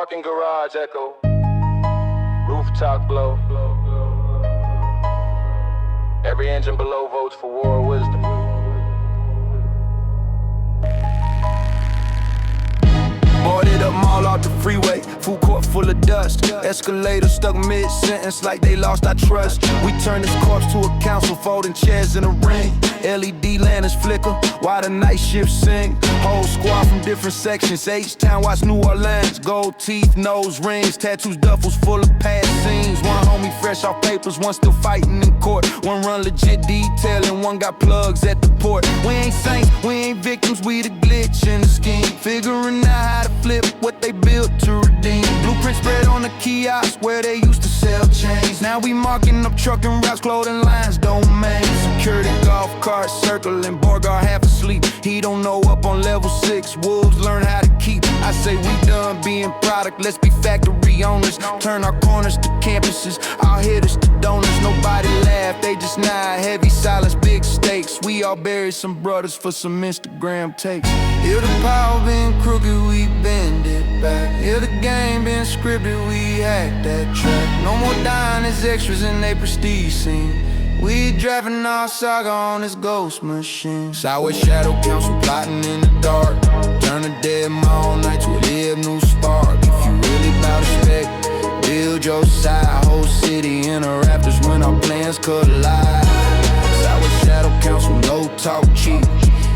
Parking garage echo, rooftop glow. Every engine below votes for war wisdom. Boarded up mall off the freeway, food court full of dust. Escalator stuck mid-sentence like they lost our trust. We turned this corpse to a council, folding chairs in a ring. LED lanterns flicker while the night shift sing. Whole squad from different sections, H-Town, watch New Orleans. Gold teeth, nose rings, tattoos, duffels full of past scenes. One homie fresh off papers, one still fighting in court. One run legit detailing, one got plugs at the port. We ain't saints, we ain't victims, we the glitch in the scheme. Figuring out how to flip what they built to redeem. Blueprint spread on the kiosk where they used to sell chains. Now we marking up trucking routes, clothing lines, domain. Security golf carts circling, Borgard half asleep. He don't know up on level 6, wolves learn how to keep. I say we done being product, let's be factory owners. Turn our corners to campuses, our hitters to donors. Nobody laugh, they just nod, heavy silence, big stakes. We all bury some brothers for some Instagram takes. If the power been crooked, we bend it back. If the game been scripted, we hack that track. No more dying as extras in they prestige scene. We driving our saga on this ghost machine. Southside shadow council plotting in the dark. Turn a dead mall night to a live new spark. If you really bout respect, build your side. Whole city in the rafters when our plans collide. Southside shadow council, no talk cheap.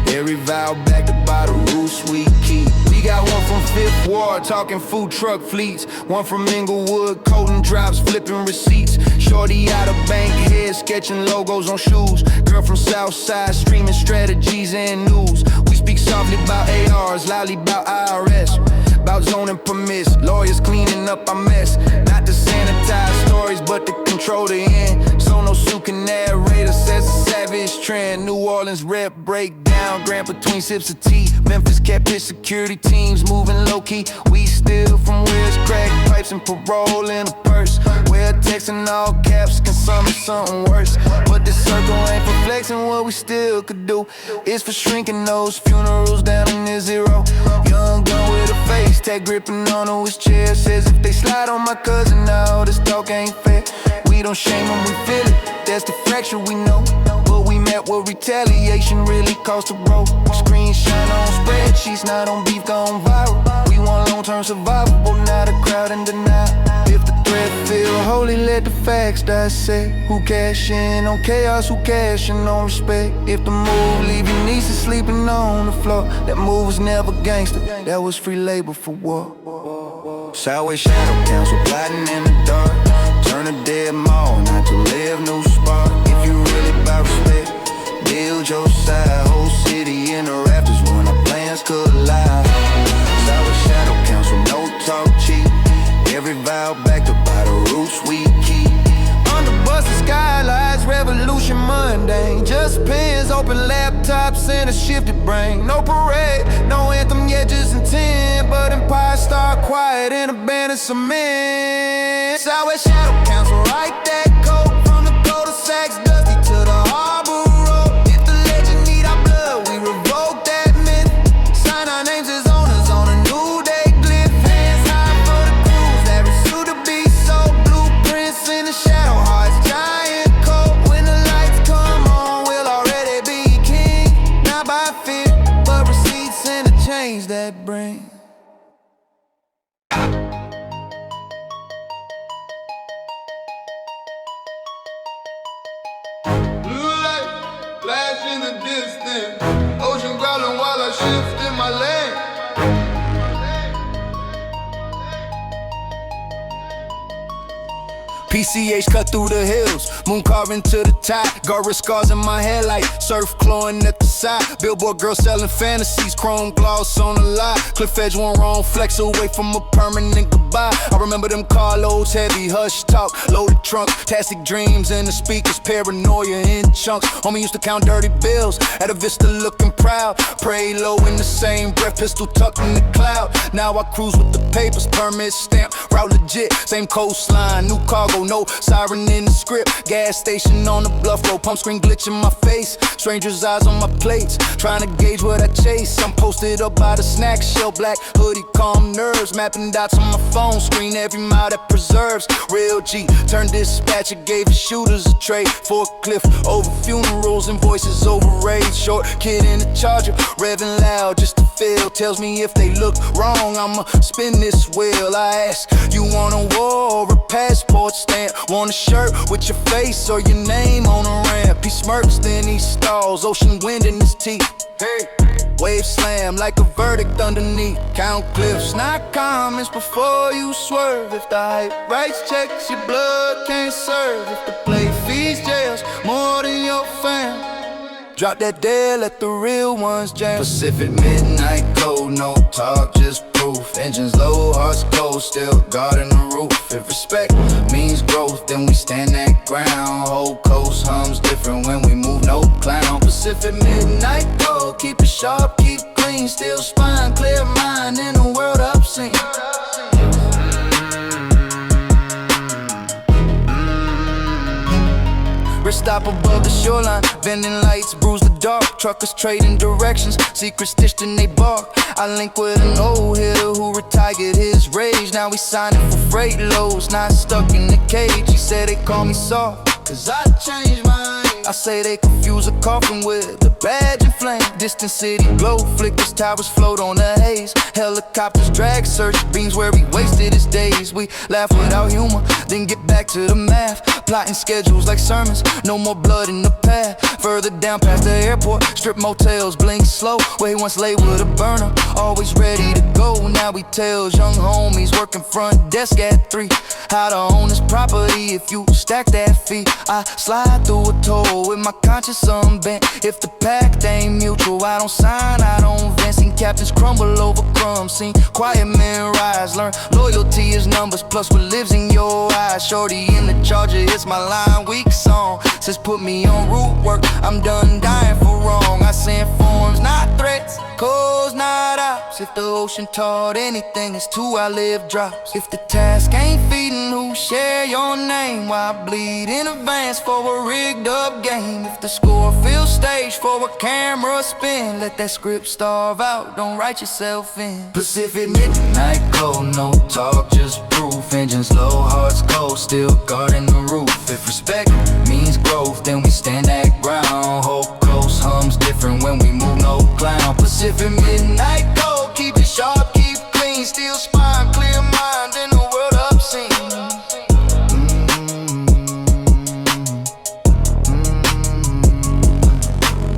Every vow backed by the roots we keep. We got one from Fifth Ward, talking food truck fleets. One from Inglewood, coding drops, flipping receipts. Shorty out of Bankhead, sketching logos on shoes. Girl from Southside, streaming strategies and news. We speak softly about ARs, loudly about IRS. About zoning permits, lawyers cleaning up our mess. Not to sanitize stories, but to control the end. Sonos who can narrate us as a savage trend. New Orleans rep breakdown, grand between sips of tea. Memphis catfish security teams moving low-key. We still from where it's crack pipes and parole in a purse. Where text in all caps can summon something worse. But this circle ain't for flexing, what we still could do. It's for shrinking those funerals down in near zero. Young gun with a face tag gripping on his chair. Says if they slide on my cousin now, this talk ain't fair. We don't shame them, we feel it. That's the fracture we know. But we met with retaliation really cost a bro. Screen shine on spreadsheets, not on beef gone viral. We want long-term survival, but not a crowd in denial. If the threat feel holy, let the facts dissect. Who cash in on chaos, who cashing on respect? If the move leave your nieces sleeping on the floor, that move was never gangster, that was free labor for war. Southside shadow council plotting in the dark. Turn a dead mall, not to live new spark. If you really bout respect, build your side. Whole city in the rafters when our plans collide. Southside shadow council, no talk cheap. Every vow backed up by the roots we keep. Under busted skylights, revolution mundane. Just pens, open laptops, and a shifted brain. No parade, no anthem yet, just intent. But empire start quiet in abandoned cement. Southside shadow council, write that code from the cul-de-sacs, dusty to the harbor road. If the legend need our blood, we revoke that myth. Sign our names as owners on a new day glyph. Hands high for the crews that pursue to be so. Blueprints in the shadow, hearts giant cold. When the lights come on, we'll already be king. Not by fear, but receipts and the change that bring. Flash in the distance, ocean growling while I shift in my lane. PCH cut through the hills, moon carving to the top. Garret scars in my headlight, surf clawing at the side. Billboard girl selling fantasies, chrome gloss on the lot. Cliff edge one wrong, flex away from a permanent goodbye. I remember them carloads, heavy hush talk, loaded trunk, tastic dreams in the speakers, paranoia in chunks. Homie used to count dirty bills, at a vista looking proud. Pray low in the same breath, pistol tucked in the cloud. Now I cruise with the papers, permit stamp, route legit, same coastline, new cargo go. No siren in the script, gas station on the bluff road, pump screen glitch in my face, strangers' eyes on my plates, trying to gauge what I chase. I'm posted up by the snack shell, black hoodie, calm nerves, mapping dots on my phone screen, every mile that preserves. Real G, turned dispatcher, gave the shooters a trade for a cliff over funerals and voices over rage. Short kid in the Charger, revving loud just to feel, tells me if they look wrong, I'ma spin this wheel. I ask, you want a war or a passport stamp? Want a shirt with your face or your name on a ramp? He smirks, then he stalls, ocean wind in his teeth. Hey, wave slam like a verdict underneath. Count clips, not comments before you swerve. If the hype rights checks, your blood can't serve. If the play fees jails more than your fam, drop that dead, let the real ones jam. Pacific midnight cold, no talk, just proof. Engines low, hearts cold, still guarding the roof. If respect means growth, then we stand that ground. Whole coast hums different when we move, no clown. Pacific midnight cold, keep it sharp, keep clean. Still spine, clear mind in a world obscene. Rest stop above the shoreline, vending lights bruise the dark. Truckers trading directions, secrets stitched in they bark. I link with an old hitter who retired his rage. Now we signing for freight loads, not stuck in the cage. He said they call me soft, cause I changed my age. I say they confuse a coffin with a badge and flame. Distant city glow, flickers, towers float on the haze. Helicopters drag, search beams where he wasted his days. We laugh without humor, then get back to the math. Plotting schedules like sermons, no more blood in the path. Further down past the airport, strip motels blink slow. Where he once lay with a burner, always ready to go. Now he tells young homies working front desk at 3 how to own his property if you stack that fee. I slide through a toll with my conscience unbent. If the pact ain't mutual, I don't sign, I don't vent. Seen captains crumble over crumbs, seen quiet men rise. Learn loyalty is numbers plus what lives in your eyes. Shorty in the Charger, it's my line, weak song. Says put me on route work, I'm done dying for wrong. I send forms, not threats, calls, not ops. If the ocean taught anything, it's to outlive drops. If the task ain't feeding, who share your name? Why bleed in advance for a rigged up game? If the score feels staged for a camera spin, let that script starve out, don't write yourself in. Pacific midnight cold, no talk, just proof. Engines low, hearts cold, still guarding the roof. If respect means growth, then we stand that ground. Whole coast hums different when we move, no clown. Pacific midnight cold, keep it sharp, keep clean. Still spine, clear mind in the world obscene.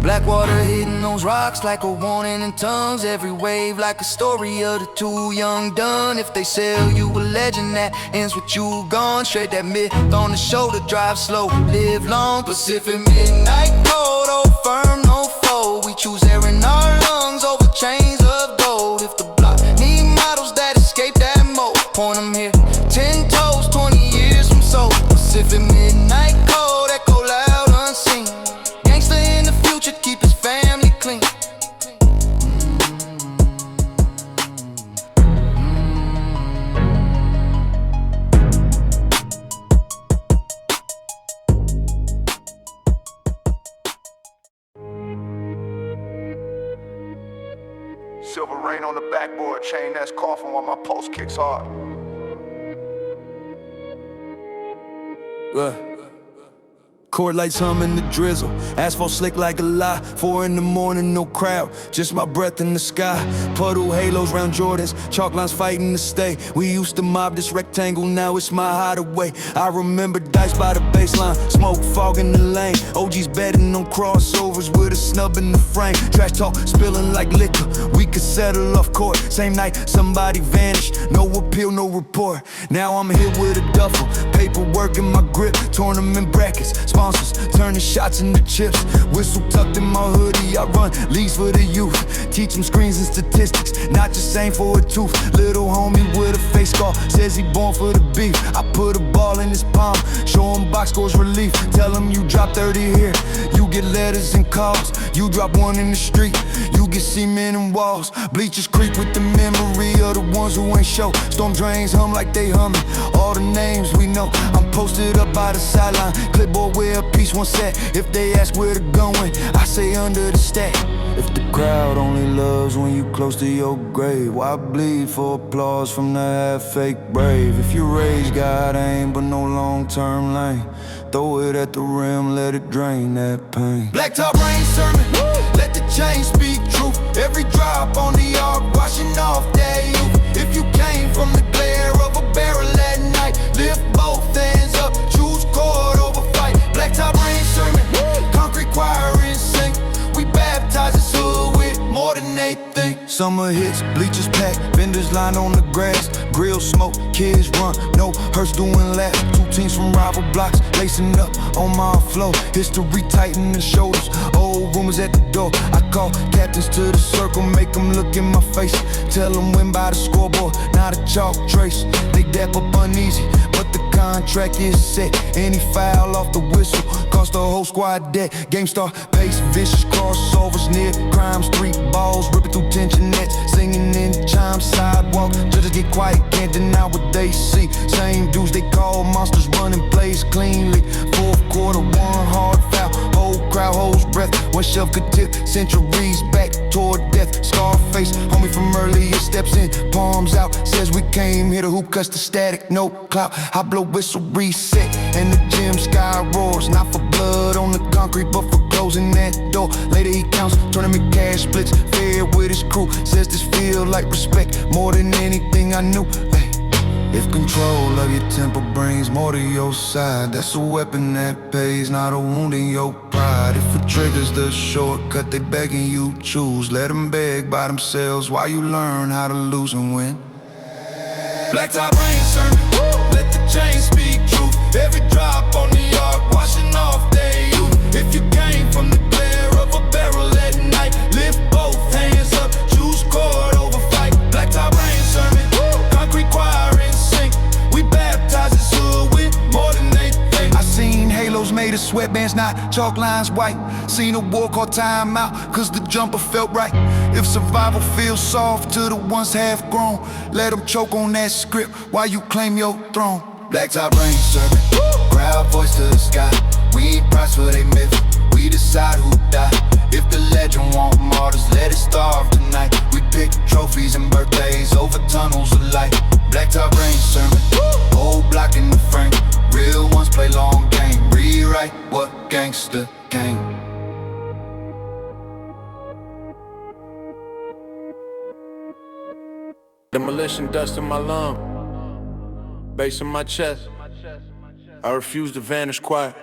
Blackwater hitting those rocks like a warning in tongues. Every wave like a story of the two young done. If they sell you a legend that ends with you gone, straight that myth on the shoulder, drive slow, live long. Pacific midnight cold, oh firm, no fold. We choose air in our lungs over chains of gold. If the block need models that escape that mold, point them here, 10 toes, 20 years from soul. Pacific midnight cold, echo loud unseen. Gangsta in the future, keep his family clean. Silver rain on the backboard, chain that's coughing while my pulse kicks hard. Court lights humming the drizzle, asphalt slick like a lie. 4 in the morning, no crowd, just my breath in the sky. Puddle halos round Jordans, chalk lines fighting to stay. We used to mob this rectangle, now it's my hideaway. I remember dice by the baseline, smoke fog in the lane. OGs betting on crossovers with a snub in the frame. Trash talk spilling like liquor, we could settle off court. Same night somebody vanished, no appeal, no report. Now I'm here with a duffel, paperwork in my grip, tournament brackets. Sponsors turning shots into chips, whistle tucked in my hoodie. I run leagues for the youth, teach them screens and statistics, not just aim for a tooth. Little homie with a face scar said says he born for the beef. I put a ball in his palm, show him box scores relief. Tell him you drop 30 here, you get letters and calls. You drop one in the street, you get cement and walls. Bleachers creep with the memory of the ones who ain't show. Storm drains hum like they humming, all the names we know. I'm posted up by the sideline, clipboard with a piece one set. If they ask where to going, I say under the stack. If the crowd only loves when you close to your grave, why bleed for applause from the half-fake brave? If you rage, got aim, but no long-term lane. Throw it at the rim, let it drain that pain. Blacktop rain sermon, let the chain speak truth. Every drop on the arc, washing off that youth. If you came from the glare of a barrel at night, lift both hands up, choose chord over fight. Blacktop rain sermon, concrete choir in sync. We baptize this hood with more than they think. Summer hits, bleachers packed, vendors lined on the grass. Grill smoke, kids run, no hearse doing laps. Two teams from rival blocks, lacing up on my flow. History tighten the shoulders, old rumors at the door. I call captains to the circle, make them look in my face. Tell them win by the scoreboard, not a chalk trace. They dap up uneasy, but the contract is set. Any foul off the whistle, cost the whole squad debt. Gangsta pace, vicious crossovers near crimes. 3 balls, ripping through tension nets. Singing in chime, sidewalk, judges get quiet, can't deny what they see. Same dudes they call monsters, running plays cleanly. Fourth quarter, one hard foul, whole crowd holds breath. One shelf could tip centuries back toward death. Scarface, homie from earlier steps in, palms out. Says we came here to hoop, cuts the static, no clout. I blow whistle, reset, and the gym sky roars. Not for blood on the concrete, but for closing that door. Later he counts, tournament cash splits, fair with his crew. Says this feel like respect, more than anything I knew. Hey, if control of your temper brings more to your side, that's a weapon that pays, not a wound in your pride. If it triggers the shortcut they begging you choose, let them beg by themselves while you learn how to lose and win. Blacktop rain sermon, let the chain speak truth. Every drop on the arc, washing off their youth. If you came from the glare of a barrel at night, lift both hands up, choose chord over fight. Blacktop rain sermon, concrete choir in sync. We baptize this hood with more than they think. I seen halos made of sweatbands, not chalk lines white. Seen a war called time out, cause the jumper felt right. If survival feels soft to the ones half grown, let them choke on that script while you claim your throne. Blacktop rain sermon, crowd voice to the sky. We ain't price for they myth, we decide who die. If the legend want martyrs, let it starve tonight. We pick trophies and birthdays over tunnels of light. Blacktop rain sermon, old block in the frame. Real ones play long game, rewrite what gangsta came. Demolition dust in my lung, bass in my chest. I refuse to vanish quiet.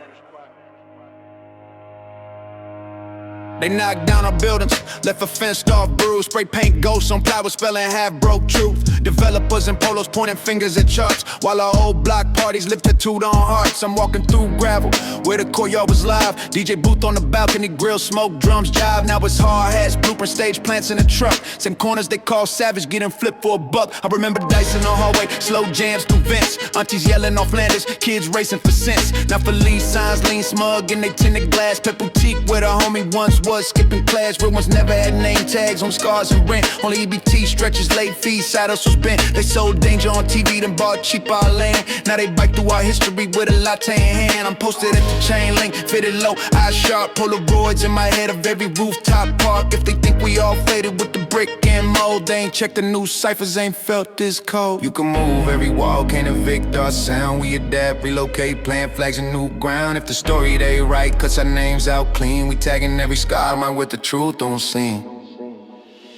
They knocked down our buildings, left a fenced off bruise. Spray paint ghosts on plywood, spelling half broke truth. Developers and polos pointing fingers at charts, while our old block parties live tattooed on hearts. I'm walking through gravel, where the courtyard was live. DJ booth on the balcony, grill, smoke, drums, jive. Now it's hard hats, blueprint stage plants in the truck. Same corners they call savage, getting flipped for a buck. I remember dice in the hallway, slow jams through vents. Aunties yelling off Flanders, kids racing for cents. Now for lead signs, lean smug in they tinted glass. Pet boutique where the homie once was, skipping class. Real ones never had name tags on scars and rent. Only EBT stretches, late fees, side hustles bent. They sold danger on TV, then bought cheap our land. Now they bike through our history with a latte in hand. I'm posted at the chain link, fitted low, eyes sharp. Polaroids in my head of every rooftop park. If they think we all faded with the brick and mold, they ain't checked the new ciphers, ain't felt this cold. You can move every wall, can't evict our sound. We adapt, relocate, plant flags in new ground. If the story they right, cuts our names out clean. We tagging every scar mine with the truth don't seem.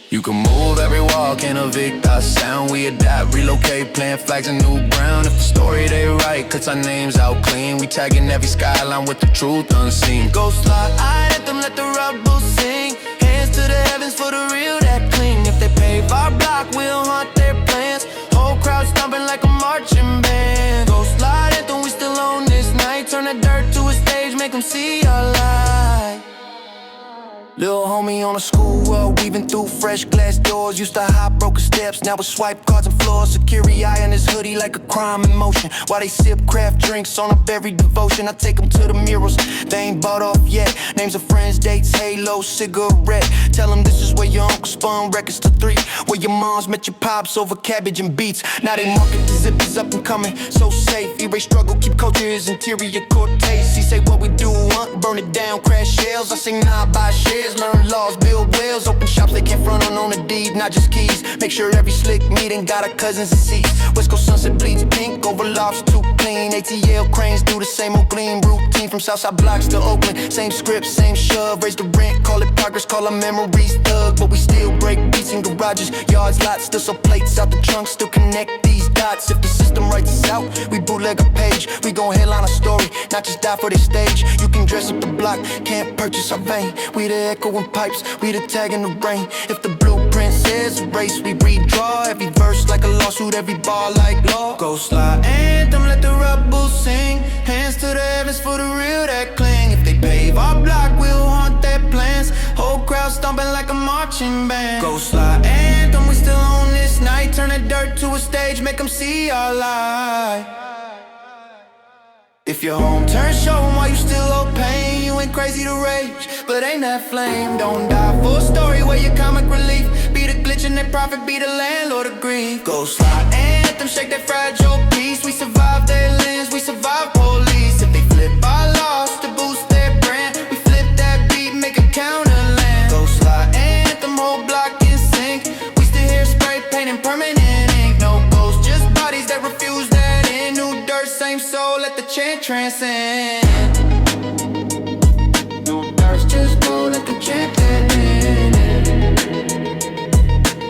You can move every wall, can't evict our sound. We adapt, relocate, plant flags in new ground. If the story they right, cuts our names out clean. We tagging every skyline with the truth unseen. Go slide, Anthem, let the rubble sing. Hands to the heavens for the real that cling. If they pave our block, we'll haunt their plans. Whole crowd stomping like a marching band. Go slide, Anthem, we still on this night. Turn the dirt to a stage, make them see our light. Little homie on a school road, weaving through fresh glass doors. Used to hop broken steps, now it's swipe cards and floor, security eye on his hoodie like a crime in motion. While they sip craft drinks on a buried devotion, I take them to the murals, they ain't bought off yet. Names of friends, dates, halo, cigarette. Tell them this is where your uncle spun records to 3, where your moms met your pops over cabbage and beets. Now they market the zippers up and coming, so safe. Erase struggle, keep culture his interior cortez. He say what we do, hunt, burn it down, crash shells. I say nah, buy shares, learn laws, build wells. Open shops, they can't front on a deed, not just keys. Make sure every slick meeting got our cousins and seats. West Coast sunset bleeds pink, over lofts too clean. ATL cranes do the same old gleam routine. From Southside blocks to Oakland, same script, same shove. Raise the rent, call it progress, call our memories thug. But we still break beats in garages, yards, lots. Still so plates out the trunk, still connect these dots. If the system writes us out, we bootleg a page. We gon' headline a story, not just die for the stage. You can dress up the block, can't purchase our vein. We the echo in pipes, we the tag in the rain. If the blueprint says erase, we redraw every verse like a lawsuit, every bar like law. Go slide anthem, let the rebels sing. Hands to the heavens for the real that cling. If they pave our block, we'll haunt their plans. Whole crowd stomping like a marching band. Go slide anthem, we still on this night. Turn the dirt to a stage, make them see our light. If your home turns, show them why you still owe pain. You ain't crazy to rage, but ain't that flame. Don't die for a story where your comic relief. Be the glitch in their profit, be the landlord of grief. Go slide anthem, shake that fragile peace. We survive their lens, we survive police. If they flip our laws to boost their brand, we flip that beat, make a counterland. Go slide anthem, whole block in sync. We still here spray painting permanent ink. No ghosts, just bodies that refuse that in. New dirt, same soul, let the chant transcend. New dirt's just go, let the chant end.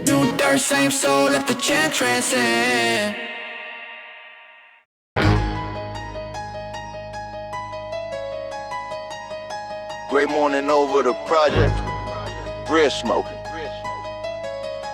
New dirt, same soul, let the chant transcend. Great morning over the project. Bread smoking.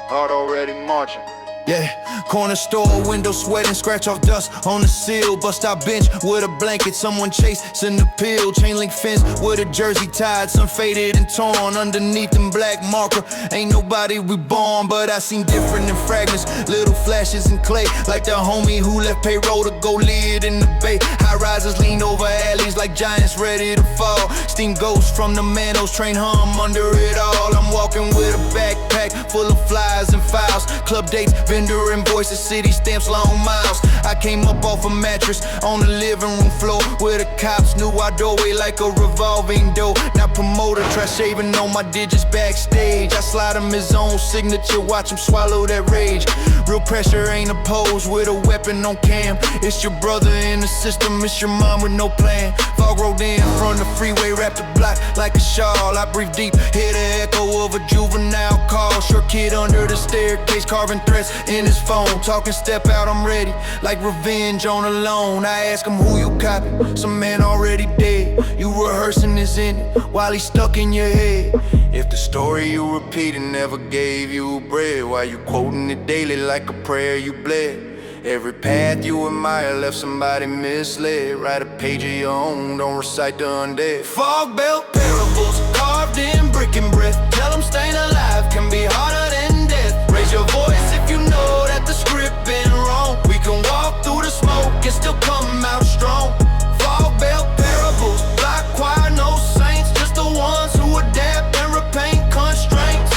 Heart already marching. Yeah, corner store, window sweating, scratch off dust on the sill. Bust out bench with a blanket, someone chasing the pill. Chain link fence with a jersey tied, some faded and torn. Underneath them black marker, ain't nobody reborn. But I seen different in fragments, little flashes in clay. Like the homie who left payroll to go live in the bay. High rises lean over alleys like giants ready to fall. Steam ghosts from the manos, train hum under it all. I'm walking with a backpack full of flyers and files. Club dates, vendor invoices, city stamps, long miles. I came up off a mattress on the living room floor where the cops knew our doorway like a revolving door. Now promoter try shaving on my digits backstage. I slide him his own signature, watch him swallow that rage. Real pressure ain't opposed with a weapon on cam. It's your brother in the system, it's your mom with no plan. Fog rolled in from the freeway, wrapped the block like a shawl. I breathe deep, hear the echo of a juvenile call. Short kid under the staircase, carving threats in his phone. Talking step out, I'm ready, like revenge on a loan. I ask him who you copy, some man already dead. You rehearsing this in while he's stuck in your head. If the story you repeating never gave you bread, why you quoting it daily like a prayer you bled? Every path you admire left somebody misled. Write a page of your own, don't recite the undead. Fog belt parables, carved in brick and breath. Tell them staying alive can be harder than death. Raise your voice if you know that the script been wrong. We can walk through the smoke and still come out strong. Fog belt parables, black choir, no saints. Just the ones who adapt and repaint constraints.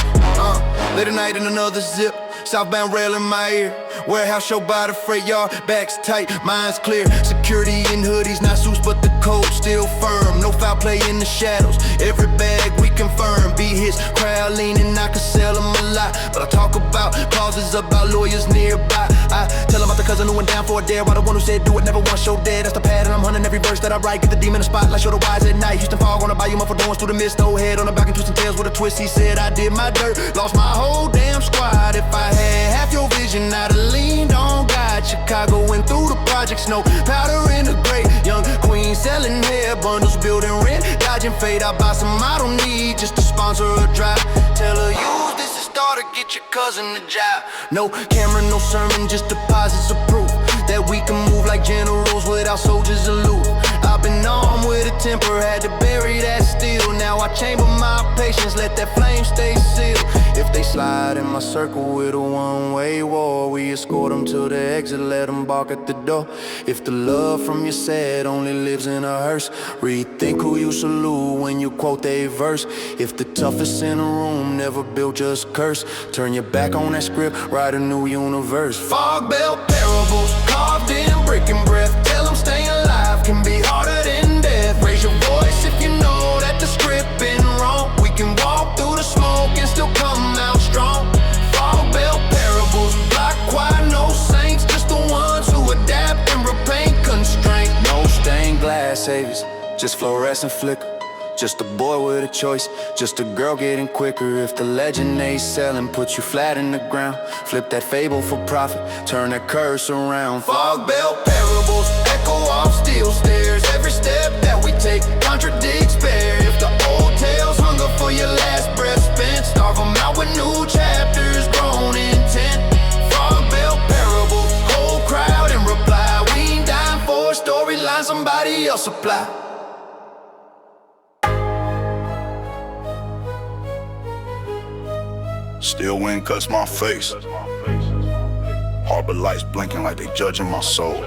Late at night in another zip, southbound rail in my ear. Warehouse show by the freight yard, backs tight, minds clear. Security in hoodies, not suits, but the code still firm. No foul play in the shadows, every bag we confirm. Be his crowd leaning, I could sell him a lot. But I talk about clauses about lawyers nearby. I tell him about the cousin who went down for a dare, while the one who said do it never once showed dead. That's the pattern, I'm hunting every verse that I write. Get the demon in the spotlight, show the wise at night. Houston fog on the bayou, muffled doors through the mist. Old head on the back and twisting tails with a twist. He said I did my dirt, lost my whole damn squad. If I had half your vision, I'd have leaned on God. Chicago went through the projects, no powder in the grave. Young queen selling hair bundles, building rent, dodging fate. I buy some I don't need just to sponsor a drive. Tell her use this as starter, get your cousin a job. No camera, no sermon, just deposits of proof that we can move like generals without soldiers aloof. I've been armed with a temper, had to bury that steel. Now I chamber my patience, let that flame stay sealed. If they slide in my circle with a one-way war, we escort them to the exit, let them bark at the door. If the love from your set only lives in a hearse, rethink who you salute when you quote their verse. If the toughest in the room never built, just curse. Turn your back on that script, write a new universe. Fog belt parables, carved in brick and breath. Tell them staying alive can be harder than death. Raise your voice if you know that the script been wrong. We can walk through the smoke and still come out strong. Fog belt parables, block quiet, no saints, just the ones who adapt and repaint constraint. No stained glass saviors, just fluorescent flicker. Just a boy with a choice, just a girl getting quicker. If the legend they selling puts you flat in the ground, flip that fable for profit, turn that curse around. Fog belt parables, echo off steel stairs. Every step that we take contradicts bear. If the old tales hunger for your last breath spent, starve them out with new chapters grown intent. Fog belt parables, whole crowd in reply. We ain't dying for a storyline somebody else supply. Still wind cuts my face. Harbor lights blinking like they judging my soul.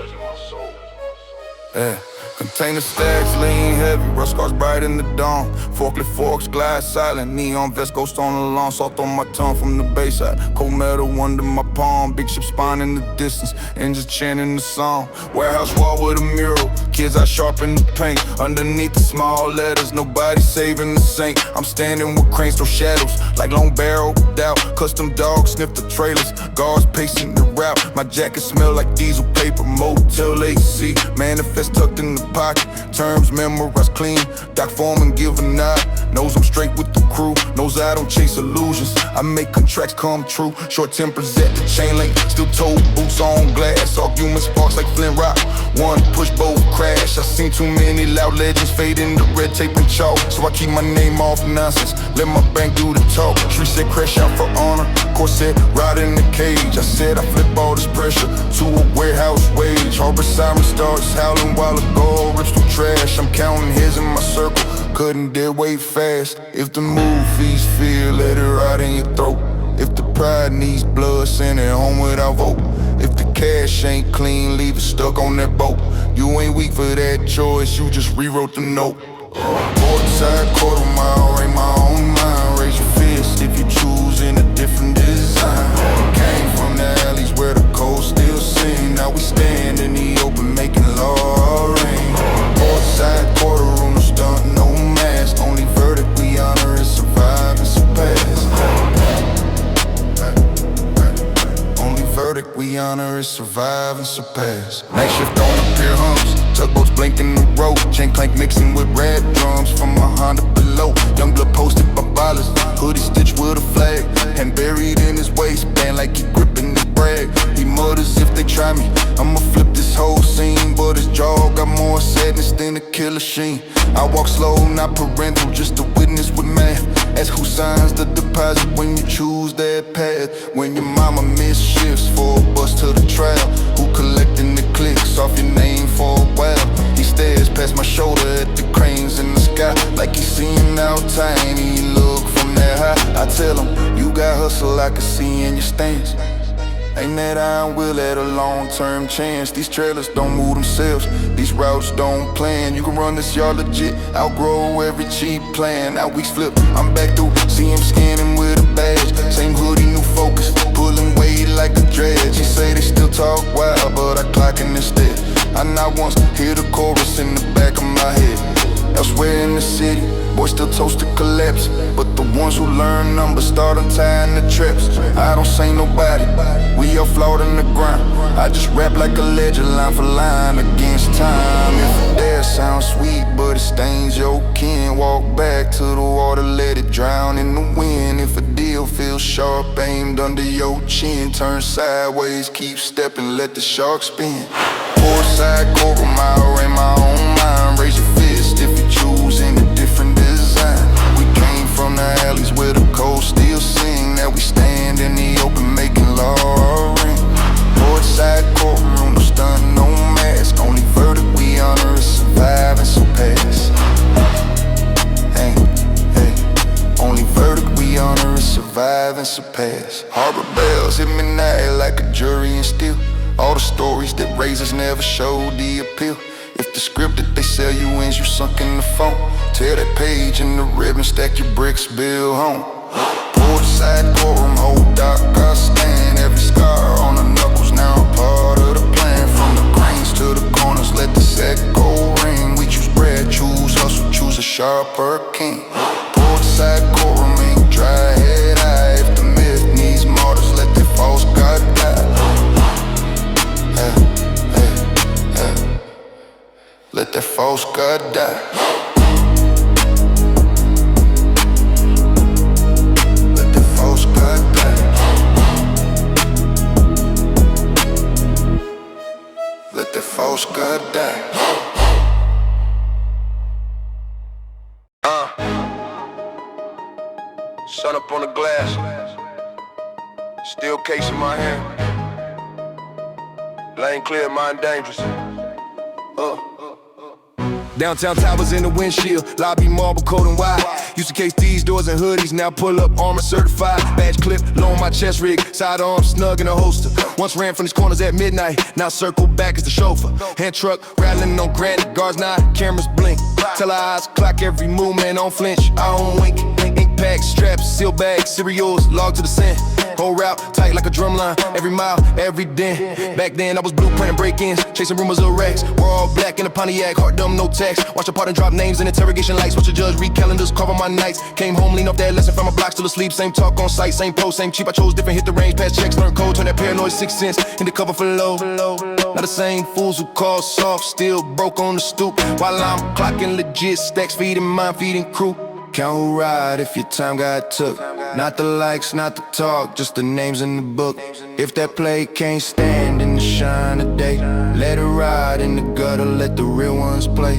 Yeah. Container stacks lean heavy, rust scars bright in the dawn. Forklift forks glide silent, neon vest ghost on the lawn. Salt on my tongue from the bayside, cold metal under my palm. Big ship spine in the distance, engines chanting the song. Warehouse wall with a mural, kids I sharpen the paint. Underneath the small letters, nobody saving the saint. I'm standing with cranes, throw shadows like long barrel doubt. Custom dogs sniff the trailers, guards pacing the route. My jacket smell like diesel paper, motel AC. Manifest tucked in the pocket, terms memorized clean. Doc Foreman give a nod, knows I'm straight with the crew. Knows I don't chase illusions, I make contracts come true. Short tempers at the chain link, still toe boots on glass. Argument sparks like Flint Rock, one push both crash. I seen too many loud legends fade into red tape and chalk, so I keep my name off nonsense, let my bank do the talk. Tree said crash out for honor, corset ride in the cage. I said I flip all this pressure to a warehouse wage. Harbor siren starts howling while a goal rips through trash. I'm counting heads in my circle, couldn't dare wait fast. If the move feeds fear, let it ride in your throat. If the pride needs blood, send it home without vote. If the cash ain't clean, leave it stuck on that boat. You ain't weak for that choice, you just rewrote the note. Southside, quarter mile, ain't my own mind. Raise your fist if you choose in a different design. Came from the alleys where the cold still sing. Now we stand in the open making law rain. Southside, quarter room, no stunt, no mask. Only verdict we honor is survive and surpass. Only verdict we honor is survive and surpass. Night shift on the pier humps, tugboats blinking the road. Chain clank mixing with red drums from a Honda below. Young blood posted by ballers, hoodie stitched with a flag, and buried in his waistband like he gripping his brag. He mutters if they try me, I'ma flip this whole scene. But his jaw got more sadness than a killer sheen. I walk slow, not parental, just a witness with math. Ask who signs the deposit when you choose that path. When your mama miss shifts for a bus to the trail, who collecting the clicks off your name for a while? He stares past my shoulder at the cranes in the sky, like he's seeing out tiny. Look from that high, I tell him, you got hustle, I can see in your stance. Ain't that iron will at a long-term chance. These trailers don't move themselves, these routes don't plan. You can run this yard legit, outgrow every cheap plan. Now weeks flip, I'm back through, see him scanning with a badge. Same hoodie, new focus, pulling weight like a dredge. He say they still talk wild, but I clock in instead. I not once hear the chorus in the back of my head. Elsewhere in the city, boys still toast to collapse, but the ones who learn numbers start untying the traps. I don't say nobody, we all flawed in the ground. I just rap like a legend, line for line against time. If that sounds sweet, but it stains your kin, walk back to the water, let it drown in the wind. If a deal feels sharp, aimed under your chin, turn sideways, keep stepping, let the shark spin. Southside, quarter mile, ain't my own mind. Raise your fist if you choose in a different design. We came from the alleys where the cold still sing. Now we stand in the open making law ring. Southside, courtroom, no stunt, no mask. Only verdict we honor is survive and surpass. Hey, hey. Only verdict we honor is survive and surpass. drugs at midnight like a jury and steel. All the stories that razors never showed the appeal. If the script that they sell you ends, you sunk in the phone. Tear that page in the ribbon, stack your bricks, build home. Portside courtroom, hold doc, I stand. Every scar on the knuckles now a part of the plan. From the greens to the corners, let the set go ring. We choose bread, choose hustle, choose a sharper king. Portside courtroom, ain't dry head eye. If the myth needs martyrs, let that false god die. Let that false god die. Let that false god die. Let that false god die. Sun up on the glass, steel case in my hand. Lane clear, mind dangerous. Downtown towers in the windshield, lobby marble coat and wide. Used to case these doors and hoodies, now pull up armor certified. Badge clip, low on my chest rig, sidearm snug in a holster. Once ran from these corners at midnight, now circle back as the chauffeur. Hand truck, rattling on granite, guards nod, cameras blink. Tell our eyes, clock every movement, don't flinch, I don't wink. Ink packs, straps, seal bags, cereals, log to the sand. Whole route, tight like a drum line, every mile, every den. Back then I was blueprinting break-ins, chasing rumors of wrecks. We're all black in a Pontiac, heart dumb, no tax. Watch a partner drop names in interrogation lights. Watch a judge read calendars, carve on my nights. Came home, lean off that lesson from my block, still asleep. Same talk on site, same post, same cheap. I chose different, hit the range, pass checks, learn code, turn that paranoid 6 cents into cover for low. Not the same fools who call soft, still broke on the stoop. While I'm clocking legit stacks, feeding mind, feeding crew. Count who ride if your time got took. Not the likes, not the talk, just the names in the book. If that play can't stand in the shine of day, let it ride in the gutter, let the real ones play.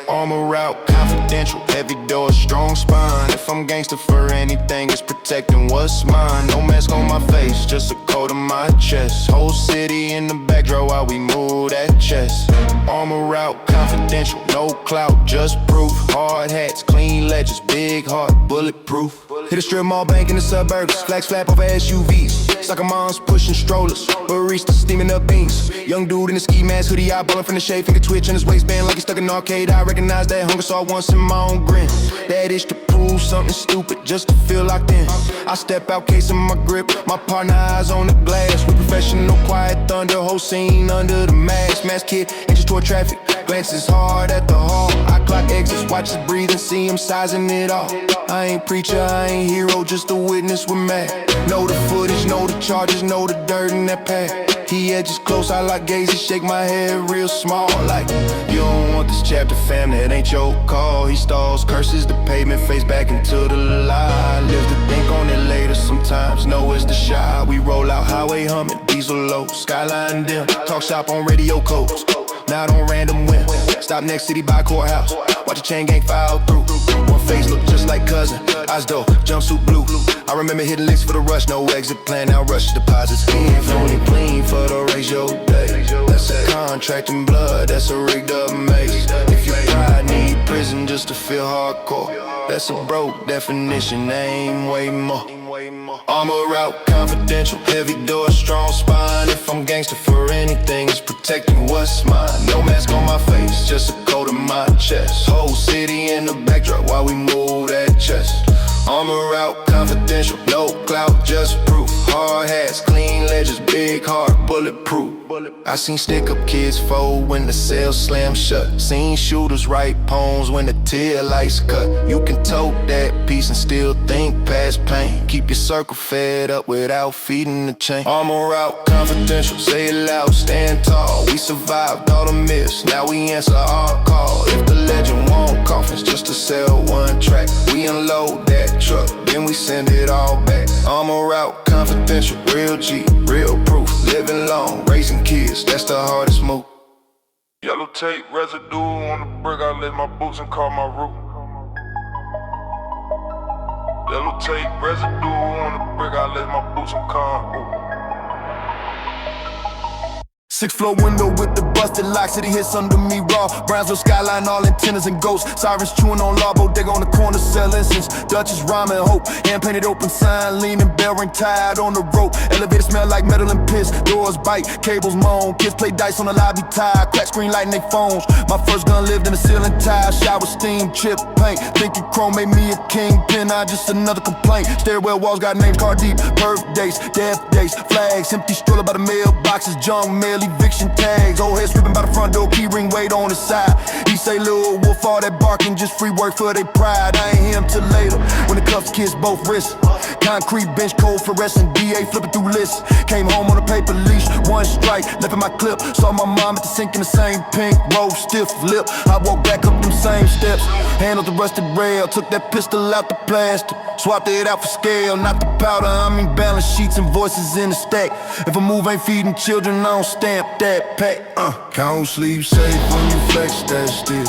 Armor out, confidential, heavy doors, strong spine. If I'm gangsta for anything, it's protecting what's mine. No mask on my face, just a coat on my chest. Whole city in the backdrop while we move that chest. Armor out, confidential, no clout, just proof. Hard hats, clean ledges, big heart, bulletproof. Hit a strip mall bank in the suburbs, flags flap over SUVs. Soccer moms pushing strollers, baristas steaming up beans. Young dude in a ski mask, hoodie eyeballing from the shade, finger twitch in his waistband like he's stuck in an arcade. I recognize that hunger, saw once in my own grin. That itch to prove something stupid just to feel locked in. I step out, casing my grip, my partner eyes on the glass. We professional, quiet thunder, whole scene under the mask. Mask kid, inches toward traffic, glances hard at the hall. I clock exits, watch his breathing, see him sizing it off. I ain't preacher, I ain't hero, just a witness with mad. Know the footage, know the charges, know the dirt in that pad. He edges close, I lock gazes, shake my head real small. Like, you don't want this chapter, fam, that ain't your call. He stalls, curses the pavement, face back into the lie. Live to think on it later, sometimes know it's the shot. We roll out highway humming, diesel low, skyline dim. Talk shop on radio codes, not on random whim. Stop next city by courthouse, watch a chain gang file through. One face look just like cousin, eyes dope, jumpsuit blue. I remember hitting licks for the rush, no exit plan, now rush deposits in. Only clean for the ratio day. That's a contract in blood, that's a rigged up maze. If your pride need prison just to feel hardcore, that's a broke definition, aim way more. Armor out, confidential, heavy door, strong spine. If I'm gangster for anything, it's protecting what's mine. No mask on my face, just a coat on my chest. Whole city in the backdrop while we move that chest. Armor out, confidential, no clout, just proof. Hard hats, clean ledges, big heart, bulletproof. I seen stick-up kids fold when the cell slam shut. Seen shooters write poems when the tear lights cut. You can tote that piece and still think past pain. Keep your circle fed up without feeding the chain. Armor out, confidential, say it loud, stand tall. We survived all the myths, now we answer our call. If the legend won't coffins just to sell one track, we unload that truck, then we send it all back. Armor out, confidential, real G, real proof. Living long, raising kids, that's the hardest move. Yellow tape residue on the brick, I laid my boots and caught my roof. Yellow tape residue on the brick, I laid my boots and caught my roof. Sixth floor window with the busted lock, city hits under me raw. Brownsville skyline, all antennas and ghosts. Sirens chewing on law, bodega on the corner, sell incense. Dutchess rhyming hope, hand painted open sign, leaning, bell ring tied on the rope. Elevator smell like metal and piss, doors bite, cables moan. Kids play dice on the lobby tile, crack screen light in they phones. My first gun lived in the ceiling tile, shower steam, chip paint. Thinking chrome made me a kingpin, I just another complaint. Stairwell walls got names, car deep, birthdays, death days, flags, empty stroller by the mailboxes, junk mail, eviction tags. Old head stripping by the front door, key ring weight on the side. He say, Lil Wolf, all that barking, just free work for they pride. I ain't hear him till later, when the cuffs kiss both wrists. Concrete bench, cold fluorescent, DA flipping through lists. Came home on a paper leash, one strike, left in my clip. Saw my mom at the sink in the same pink robe, stiff lip. I walked back up them same steps, handled the rusted rail, took that pistol out the plastic, swapped it out for scale, not the powder. I mean balance sheets and voices in the stack. If a move ain't feeding children, I don't stamp that pack. Count sleep safe when you flex that steel.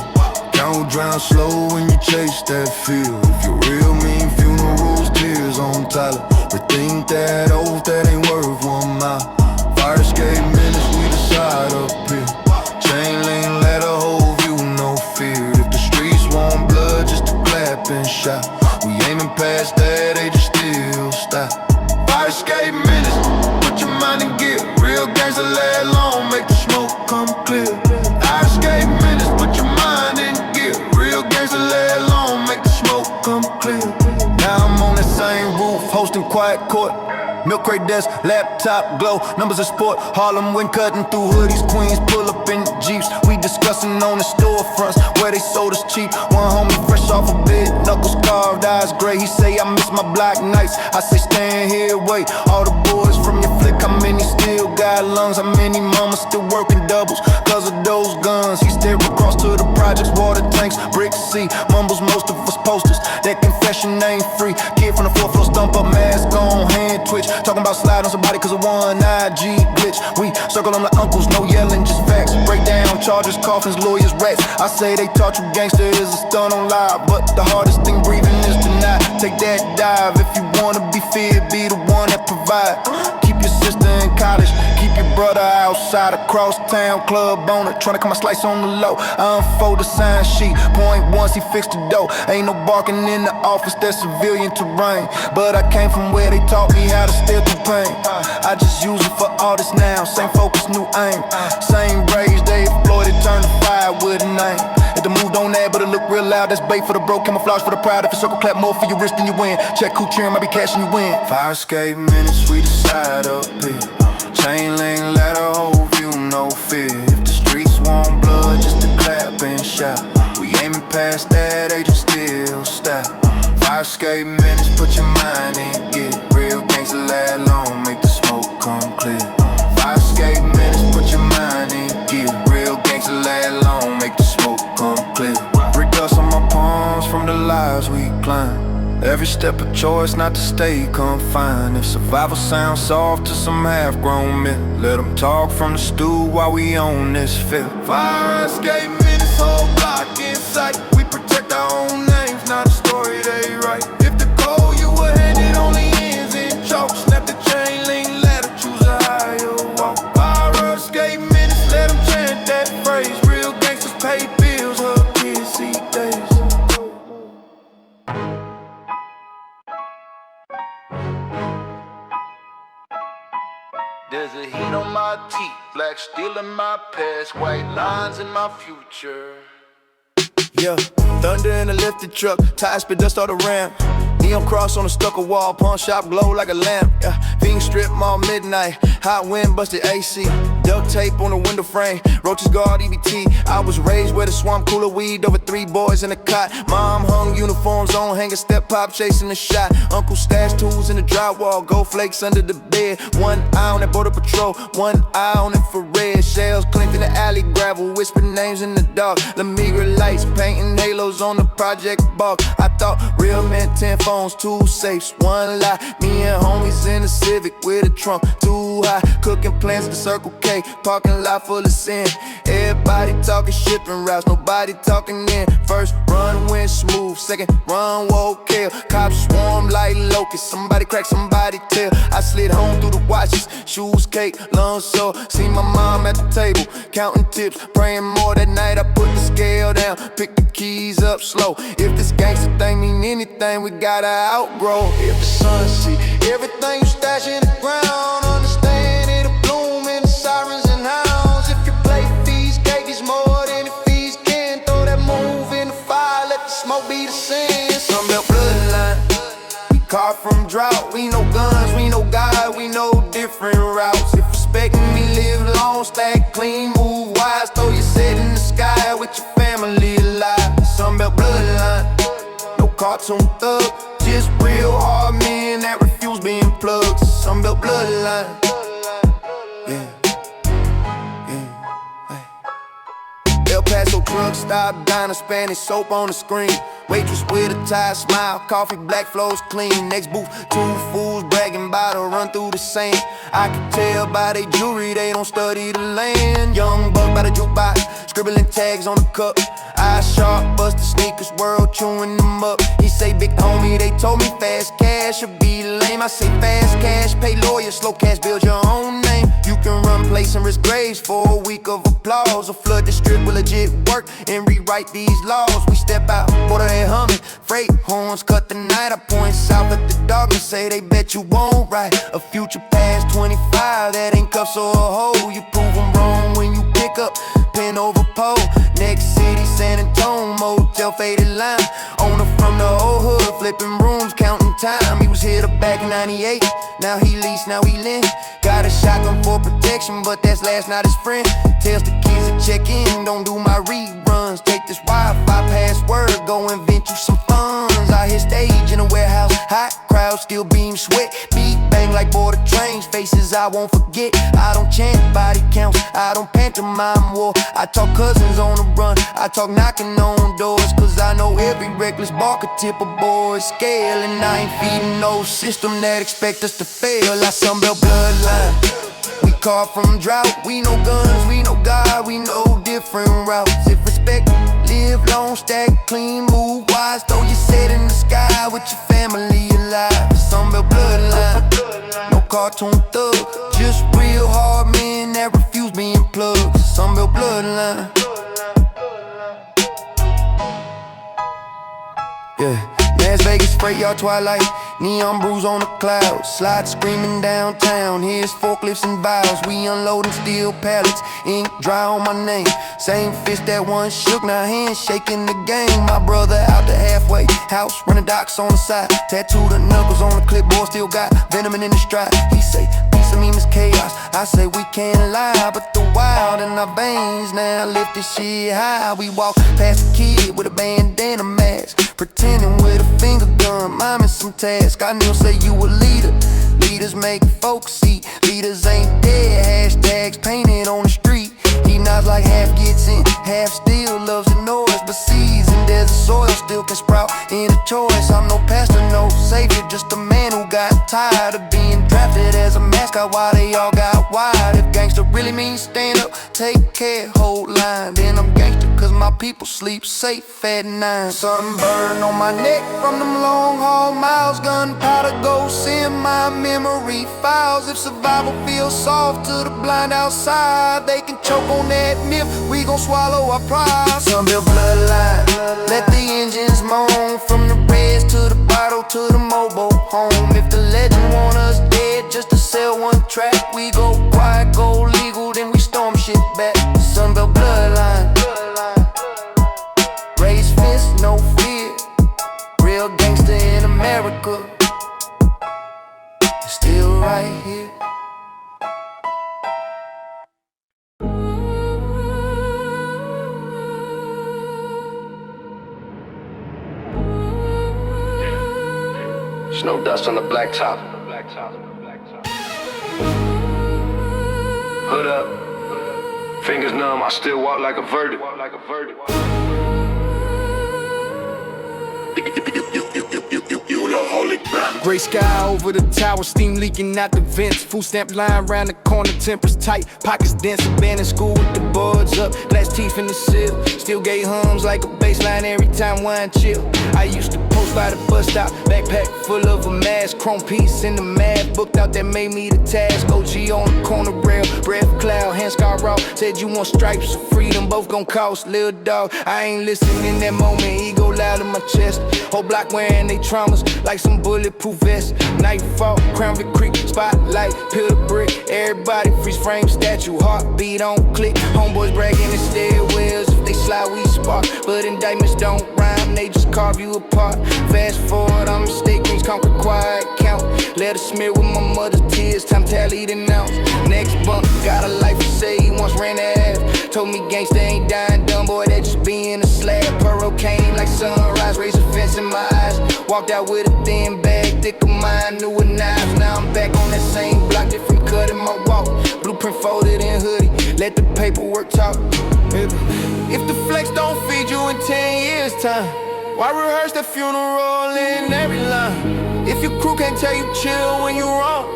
Count drown slow when you chase that feel. If you real mean funerals, tears on Tyler. But think that oath that ain't worth 1 mile. Fire escape minutes, we decide up here. Chain link, let a whole view, no fear. If the streets want blood, just a clap and shot. We aiming past that, they just still stop. Fire escape minutes, put your mind in gear. Real gangsta lay long, make the smoke come clear. Fire escape minutes, put your mind in gear. Real gangsta lay long, make the smoke come clear. Now I'm on that same roof, hosting quiet court. Milk crate desk, laptop glow, numbers of sport. Harlem when cutting through hoodies, queens pull up in Jeeps. We discussing on the storefronts where they sold us cheap. One homie fresh off a bed, knuckles carved, eyes gray. He say I miss my black nights, I say stand here, wait. All the boys from your flick, how many still got lungs? How many mamas still working doubles cause of those guns? He stared across to the projects, water tanks, brick C. Mumbles most of us posters, that confession ain't free. Kid from the 4th floor, stump up, mask on, hand twitch. Talking about slide on somebody cause of one IG glitch. We circle them like uncles, no yelling, just facts. Break down charges, coffins, lawyers, rats. I say they taught you gangster is a stunt on live, but the hardest thing breathing is to not take that dive. If you wanna be feared, be the one that provide. Keep your sister in college, keep your brother outside. Across town, club owner, tryna cut my slice on the low. I unfold the sign sheet, point once he fixed the dough. Ain't no barking in the office, that's civilian terrain. But I came from where they taught me how to steer through pain. I just use it for all this now, same focus, new aim. Same rage, they exploited, turn the fire with a name. If the move don't add, but it look real loud, that's bait for the broke, camouflage for the pride. If a circle clap more for your wrist than you win, check who cheering, might be cashing you in. Fire escape minutes, we decide up here. Chain link, let a whole view, no fear. If the streets want blood, just a clap and shout. We aiming past that, they just still stop. Fire escape minutes, put your mind in gear. Real gangsta lay long, make the smoke come clear. Fire escape minutes, put your mind in gear. Real gangsta lay long, make the smoke come clear. Brick dust on my palms from the lives we climb. Every step a choice not to stay confined. If survival sounds soft to some half-grown men, let them talk from the stool while we on this field. Fire escape minutes, whole block in sight. We protect our own names, not a story they write. If the goal you were handed only ends in chalk, snap the chain link ladder, choose a higher walk. Fire escape minutes, let them chant that phrase. Real gangsters pay bills, her kids see days. There's a heat on my teeth, black steel in my past, white lines in my future. Yeah, thunder in a lifted truck, tires spit dust all the ramp. Neon cross on a stucco wall, pawn shop glow like a lamp. Yeah, fiend strip mall midnight, hot wind busted AC. Duct tape on the window frame, roaches guard EBT. I was raised where the swamp cooler weed over 3 boys in a cot. Mom hung uniforms on hanger, step pop chasing the shot. Uncle stashed tools in the drywall, gold flakes under the bed. One eye on that border patrol, one eye on infrared. Shells clinked in the alley, gravel, whispering names in the dark. The meager lights painting halos on the project bulk. I thought real men 10 phones, 2 safes, 1 lie. Me and homies in the Civic with a trunk too high, cooking plans to Circle K, parking lot full of sin. Everybody Nobody talking shipping routes, nobody talking in. First run went smooth, second run woke kill. Cops swarm like locusts, somebody crack somebody tail. I slid home through the watches, shoes, cake, lunch, so see my mom at the table, counting tips, praying more. That night I put the scale down, pick the keys up slow. If this gangsta thing mean anything, we gotta outgrow. If the sun see everything you stash in the ground, understand it'll bloom in the sirens and hounds. If you play fees, cake is more than the fees can. Throw that move in the fire, let the smoke be the sin. Some built bloodline, we carved from drought. We know guns, we know God, we know different routes. If respecting me, live long, stack clean, move wise. Throw your set in the sky with your family alive. Some built bloodline, no cartoon thug, just real hard men that refuse being plugged. Some built bloodline. El Paso truck stop, diner, Spanish soap on the screen. Waitress with a tired smile, coffee, black flows clean. Next booth, two fools bragging about a run through the sand. I can tell by they jewelry they don't study the land. Young buck by the jukebox, scribbling tags on the cup. Eyes sharp, bust the sneakers, world chewing them up. He say, big homie, they told me fast cash should be lame. I say fast cash, pay lawyers, slow cash, build your own name. You can run place and risk graves for a week of applause, or flood the strip with legit work and rewrite these laws. We step out, borderhead humming, freight horns cut the night. I point south at the darkness, say they bet you won't ride. A future past 25, that ain't cuffs or a hoe. You prove them wrong when you pick up pen over pole. Next city, San Antonio, motel faded line. Owner from the old hood, flipping rooms, counting time. He was here to back in 98, now he lease, now he lend. Got a shotgun for protection, but that's last not his friend. Tells the kids to check in, don't do my reruns. Take this Wi-Fi password, go invent you some funds. I hit stage in a warehouse, hot crowd, still beam sweat. Beat bang like border trains, faces I won't forget. I don't chant body counts, I don't pantomime war. I talk cousins on the run, I talk knocking on doors. Cause I know every reckless bar could tip a boy's scale. And I ain't feeding no system that expect us to fail. I Sunbelt bloodline, we carved from drought. We know guns, we know God, we know different routes. If respect, live long, stack clean, move wise. Throw your set in the sky with your family alive. Sunbelt bloodline, no cartoon thug, just real hard men that refuse being plugged. Sunbelt bloodline. Yeah, Las Vegas, freight yard twilight, neon brews on the clouds. Slide screaming downtown, here's forklifts and vials. We unloading steel pallets, ink dry on my name. Same fist that once shook, now hands shaking the game. My brother out the halfway house, running docks on the side. Tattooed the knuckles on the clipboard, still got venom in his stride. He say, peace of me is chaos. I say we can't lie, but the wild in our veins now lift this shit high. We walk past the kid with a bandana mask, pretending with a finger gun, miming some task. I knew say you a leader, leaders make folks see. Leaders ain't dead, hashtags painted on the street. He nods like half gets in, half still loves the noise. But seeds in desert soil still can sprout in a choice. I'm no pastor, no savior, just a man who got tired of being drafted as a mascot while they all got wild. If gangsta really means stand up, take care, hold line, then I'm gangsta cause my people sleep safe at night. Sunburn on my neck from them long haul miles. Gunpowder ghosts in my memory files. If survival feels soft to the blind outside, they can choke on that myth, we gon' swallow our pride. Sunbelt bloodline, let the engines moan. From the reds to the bottle to the mobile home. If the legend want us dead just to sell one track, we go quiet, go legal, then we storm shit back. Sunbelt bloodline, raise fists, no fear. Real gangster in America, still right here. Snow dust on the blacktop. Hood up, fingers numb, I still walk like a verdict. Gray sky over the tower, steam leaking out the vents. Food stamp line round the corner, tempers tight, pockets dense. Abandoned school with the buds up. Black his teeth in the seal. Still gay hums like a baseline every time wine chill. I used to post by the bus stop, backpack full of a mask, chrome piece in the math, booked out that made me the task. OG on the corner rail, breath cloud, hand scar raw. Said you want stripes of freedom, both gon' cost, little dog. I ain't listening in that moment, ego loud in my chest. Whole block wearing they traumas like some bulletproof vest. Nightfall, Crownville Creek, spotlight, peel the brick. Everybody freeze frame statue, heartbeat on click. Homeboys bragging in stairwells, if they slide we spark. But indictments don't rhyme, they just carve you apart. Fast forward, I'm mistakes, conquer quiet count. Let her smear with my mother's tears, time tallied and out. Next bump, got a life to say, he once ran half. Told me gangsta ain't dying dumb, boy, that just being a slab. Pearl came like sunrise, raised a fence in my eyes. Walked out with a thin bag, thick of mine, new with knives. Now I'm back on that same block, different cut in my walk. Blueprint folded in hoodie, let the paperwork talk. If the flex don't feed you in 10 years time, why rehearse the funeral in every line? If your crew can't tell you chill when you wrong,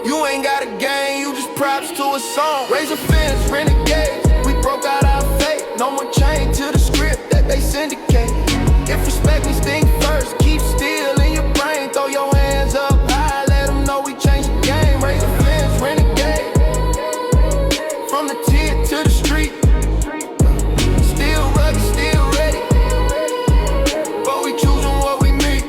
you ain't got a gang, you just props to a song. Raise a fence, renegades, we broke out our fate. No more chain to the script that they syndicate. If respect means think first, keep still in your brain. Throw your hands up high, let them know we changed the game. Raise a fence, renegade, from the tier to the street. Still rugged, still ready, but we choosing what we meet.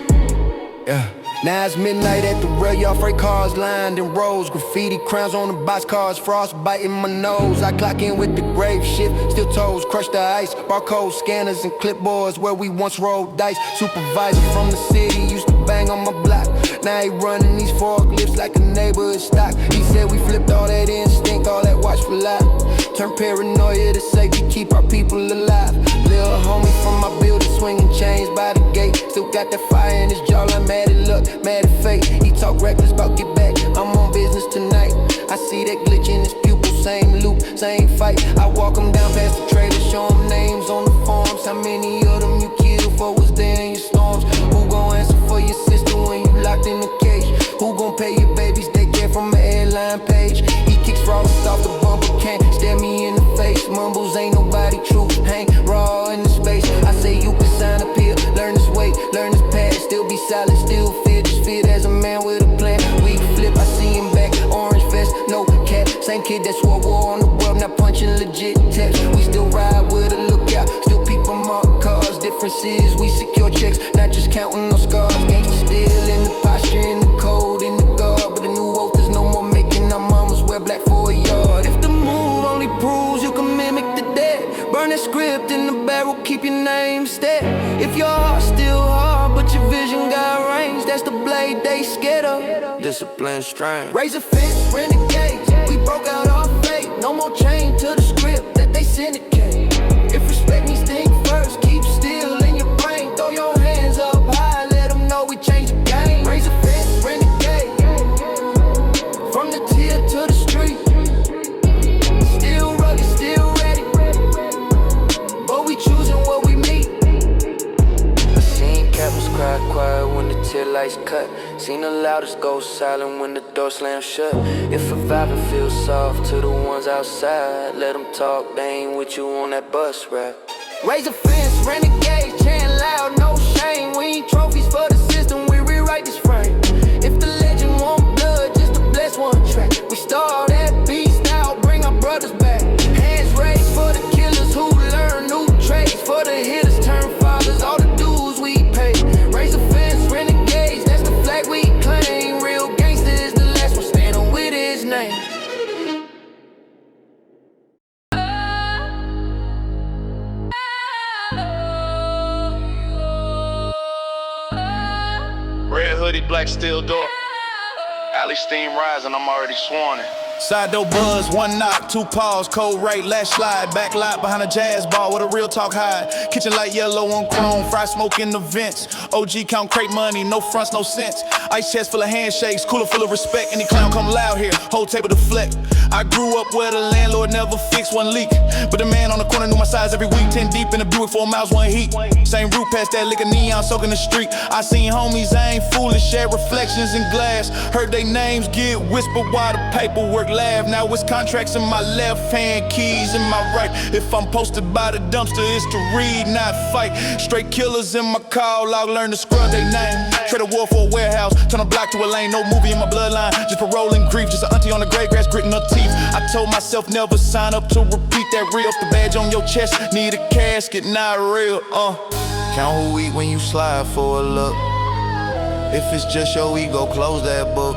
Yeah. Now it's midnight at the rail yard, freight cars lined in rows. Graffiti crowns on the boxcars, frost biting my nose. I clock in with the grave shift, still toes, crush the ice. Barcode scanners and clipboards where we once rolled dice. Supervisor from the city used to bang on my block. Now he running these forklifts like a neighborhood stock. He said we flipped all that instinct, all that watchful life. Turn paranoia to safety, keep our people alive. Little homie from my building swinging chains by the gate. Still got that fire in his jaw, I'm mad at luck, mad at fate. He talk reckless about get back, I'm on business tonight. I see that glitch in his pupil, same loop, same fight. I walk him down past the trailer, show him names on the forms. How many of them you killed for was there in your storms? Who gon' answer for your sister when you locked in the cage? Who gon' pay your baby's daycare from an airline page? He kicks frost off the bumper, can't stare me in the face. Mumbles ain't nobody true, hang raw in the space. I say you can sign up here, learn this way, learn this path. Still be silent, still fit, just fit as a man with a plan. We flip, I see him back, orange vest, no cap. Same kid that swore war on the world, not punching legit text. We still ride with a lookout, still people mark cars. Difference is we secure checks, not just counting no scars. Gangsta still in the posture, in the code, in the guard. But the new oath is no more making our mamas wear black for a yard. If the mood only proves you can mimic the dead, burn that script in the barrel, keep your name steady. If your heart's still hard, but your vision got range, that's the blade they scared of. Discipline strain. Raise a fence, renegades, we broke out our fate. No more chain to the script that they syndicate. If respect means think first, keep still in your brain. Throw your hands up high, let them know we changed the game. Raise a fence, renegade, from the tier to the street. Still rugged, still ready, but we choosing what we meet. I seen captains cry quiet when the tail lights cut. Seen the loudest go silent when the door slams shut. If surviving feels soft to the ones outside, let them talk, they ain't with you on that bus ride. Raise a fence, renegade, chant loud, no shame. We ain't trophies for the system, we rewrite this frame. If the legend want blood, just to bless one track. We start that beast out, bring our brothers back. Hands raised for the killers who learn new trades. For the hitters turn fathers, all the dues we pay. Raise a fence, renegades, that's the flag we claim. Real gangsta is the last one standing with his name. Red hoodie, black steel door. Alley steam rising, I'm already sworn in. Side door buzz, one knock, two paws, cold right, last slide, back lot behind a jazz bar with a real talk high. Kitchen light yellow on chrome, fried smoke in the vents. OG count crate money, no fronts, no cents. Ice chest full of handshakes, cooler full of respect. Any clown come loud here, whole table deflect. I grew up where the landlord never fixed one leak, but the man on the corner knew my Southside's every week, 10 deep in the Buick, 4 miles, 1 heat. Same route past that liquor neon, soaking the street. I seen homies, I ain't foolish, share reflections in glass. Heard they names get whispered while the paperwork laugh. Now it's contracts in my left hand, keys in my right. If I'm posted by the dumpster, it's to read, not fight. Straight killers in my call, I'll learn to scrub they name. Trade a war for a warehouse, turn a block to a lane. No movie in my bloodline, just parolling grief. Just an auntie on the gray grass, gritting her teeth. I told myself never sign up to repeat that real. The badge on your chest, need a casket, not real. Count who eat when you slide for a look. If it's just your ego, close that book.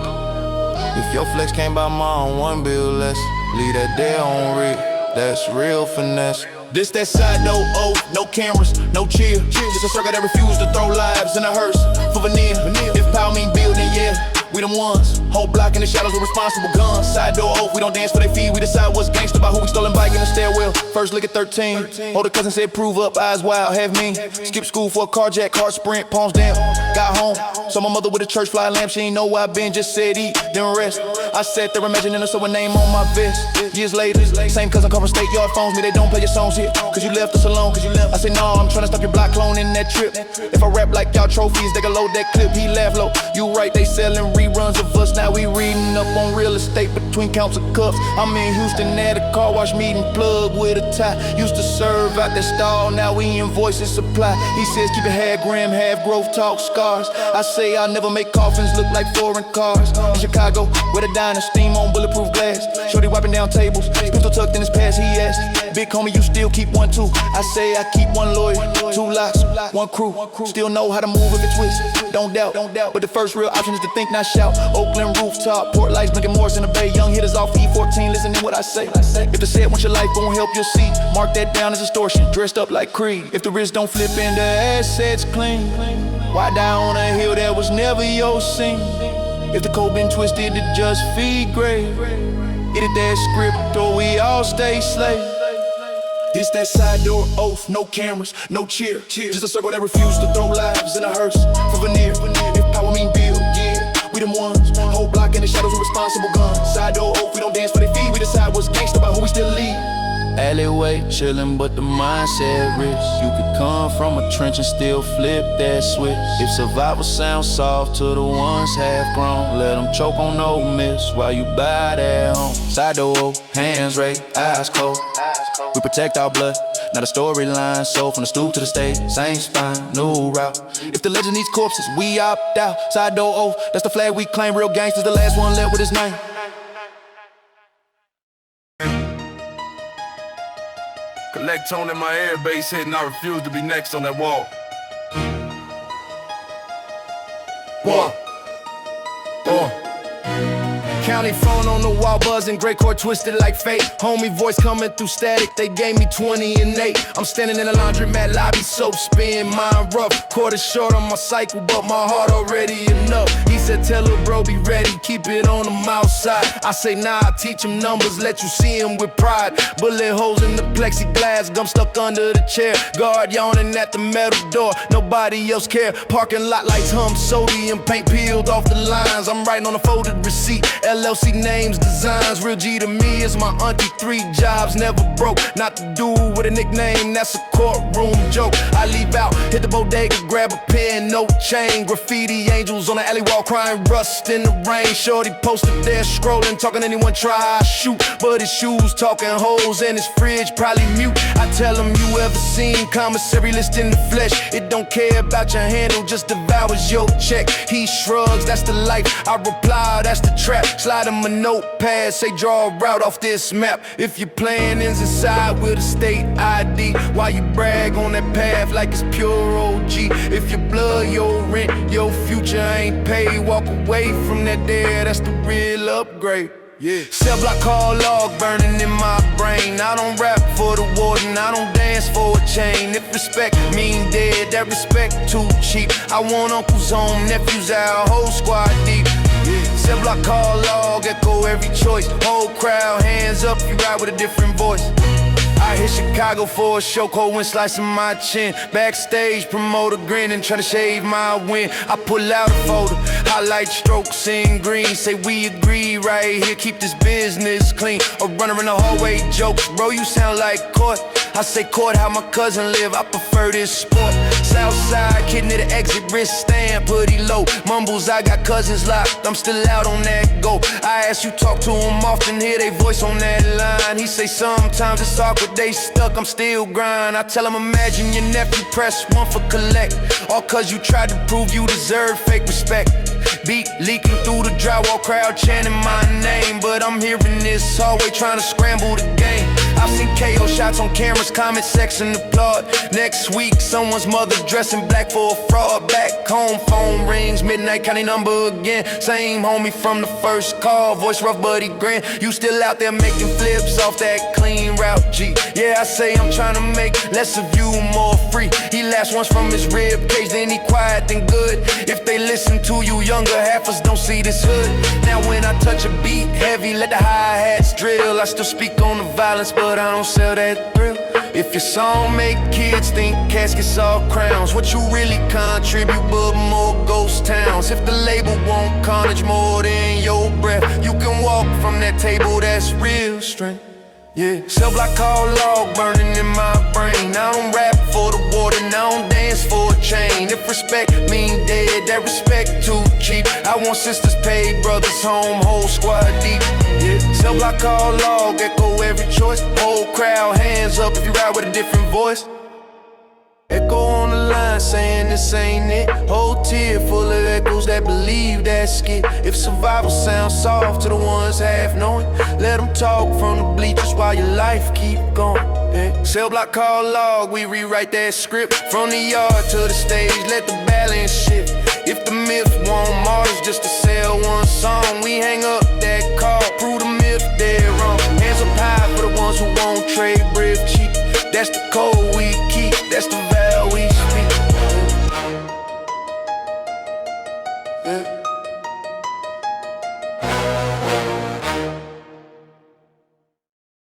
If your flex came by mine, 1 bill less. Leave that there on red, that's real finesse. This that side, no O, no cameras, no cheer. Just a circle that refuse to throw lives in a hearse for veneer. If power mean building, yeah, we them ones. Whole block in the shadows with responsible guns. Side door off, we don't dance for they feet. We decide what's gangsta by who we stolen bike in the stairwell. First lick at 13. Older cousin said prove up, eyes wild, have me. Skip school for a carjack, car sprint, palms down. Got home, saw my mother with a church fly lamp. She ain't know where I been, just said eat, then rest. I sat there imagining her, so a name on my vest. Years later, same cousin covering state yard phones me. They don't play your songs here, cause you left us alone. I said no, I'm trying to stop your block cloning that trip. If I rap like y'all trophies, they can load that clip. He laugh low, you right, they selling reruns of us. Now we reading up on real estate between counts of cups. I'm in Houston at a car wash meeting, plug with a tie. Used to serve out that stall, now we invoicing supply. He says keep it half gram, half growth, talk scars. I say I'll never make coffins look like foreign cars. In Chicago, where the diner, steam on bulletproof glass. Shorty wiping down tables, pistol tucked in his pants, he asked, big homie, you still keep 1 too? I say I keep 1 lawyer, 2 locks, 1 crew. Still know how to move if it twists, don't doubt. But the first real option is to think, not shout. Oakland rooftop, port lights blinking Morris in the bay. Young hitters off E14, listen to what I say. If the said want your life gon' help, you'll see. Mark that down as extortion, dressed up like Creed. If the wrist don't flip and the assets clean, why die on a hill that was never your scene? If the code been twisted to just feed grave, edit that script or we all stay slave. This that side door oath, no cameras, no cheer. Just a circle that refuse to throw lives in a hearse for veneer. If power mean build, yeah, we them ones. Whole block in the shadows with responsible guns. Side door oath, we don't dance for their feet. We decide what's gangsta about who we still lead. Alleyway, chillin', but the mindset rich. You could come from a trench and still flip that switch. If survival sounds soft to the ones half grown, let them choke on no miss while you buy that home. Side door, hands raised, eyes cold. We protect our blood, not a storyline. So from the stoop to the stage, same spine, new route. If the legend needs corpses, we opt out. Side door oath, that's the flag we claim. Real gangsters, the last one left with his name. Collect tone in my air, bass hitting, I refuse to be next on that wall. County phone on the wall buzzing, gray cord twisted like fate. Homie voice coming through static, they gave me 20 and 8. I'm standing in a laundromat lobby, soap spin, mind rough. Quarter short on my cycle, but my heart already enough. He said tell her bro be ready, keep it on the outside. I say nah, I teach him numbers, let you see him with pride. Bullet holes in the plexiglass, gum stuck under the chair. Guard yawning at the metal door, nobody else care. Parking lot lights hum, sodium paint peeled off the lines. I'm writing on a folded receipt, LLC names, designs. Real G to me is my auntie, 3 jobs, never broke. Not the dude with a nickname, that's a courtroom joke. I leave out, hit the bodega, grab a pen, no chain. Graffiti angels on the alley wall crying, rust in the rain. Shorty posted there scrolling, talking anyone try, I shoot. But his shoes talking holes and his fridge probably mute. I tell him you ever seen commissary list in the flesh. It don't care about your handle, just devours your check. He shrugs, that's the life. I reply, that's the trap. Slide him a notepad, say draw a route off this map. If your plan ends inside with a state ID, why you brag on that path like it's pure OG? If your blood, your rent, your future ain't paid, walk away from that there, that's the real upgrade. Yeah. Cell block call log burning in my brain. I don't rap for the warden, I don't dance for a chain. If respect mean dead, that respect too cheap. I want uncles home, nephews out, whole squad deep. Cell block call log, echo every choice. Whole crowd, hands up, you ride with a different voice. I I hit Chicago for a show, cold wind slicing my chin. Backstage, promoter grinning, trying to shave my win. I pull out a photo, highlight strokes in green. Say we agree right here, keep this business clean. A runner in the hallway jokes, bro, you sound like Court. I say Court, how my cousin live, I prefer this sport. Southside, kid near the exit, wrist stand, putty low. Mumbles, I got cousins locked, I'm still out on that go. I ask you talk to him often, hear they voice on that line. He say sometimes it's awkward, they stuck, I'm still grind. I tell him imagine your nephew press one for collect. All cause you tried to prove you deserve fake respect. Beat leaking through the drywall, crowd chanting my name. But I'm here in this hallway trying to scramble the game. I've seen KO shots on cameras, comment section applaud. Next week, someone's mother dressing black for a fraud. Back home, phone rings, midnight county number again. Same homie from the first call, voice rough but he grin. You still out there making flips off that clean route, G. Yeah, I say I'm trying to make less of you, more free. He laughs once from his rib cage, then he quiet, then good. If they listen to you younger, half us don't see this hood. Now when I touch a beat heavy, let the hi-hats drill. I still speak on the violence, but I don't sell that thrill. If your song make kids think caskets all crowns, what you really contribute but more ghost towns. If the label want carnage more than your breath, you can walk from that table, that's real strength. Yeah, cell block call log burning in my brain. I don't rap for the water, I don't dance for a chain. If respect mean dead, that respect too cheap. I want sisters paid, brothers home, whole squad deep. Yeah, cell block call log, echo every choice. Whole crowd, hands up if you ride with a different voice. Echo on the line saying this ain't it. Whole tier full of echoes that believe that skit. If survival sounds soft to the ones half knowing, let them talk from the bleachers while your life keep going. Yeah. Cell block call log, we rewrite that script. From the yard to the stage, let the balance shift. If the myth want martyrs just to sell one song, we hang up that call, prove the myth dead wrong. Hands up high for the ones who won't trade brief cheap. That's the code we keep, that's the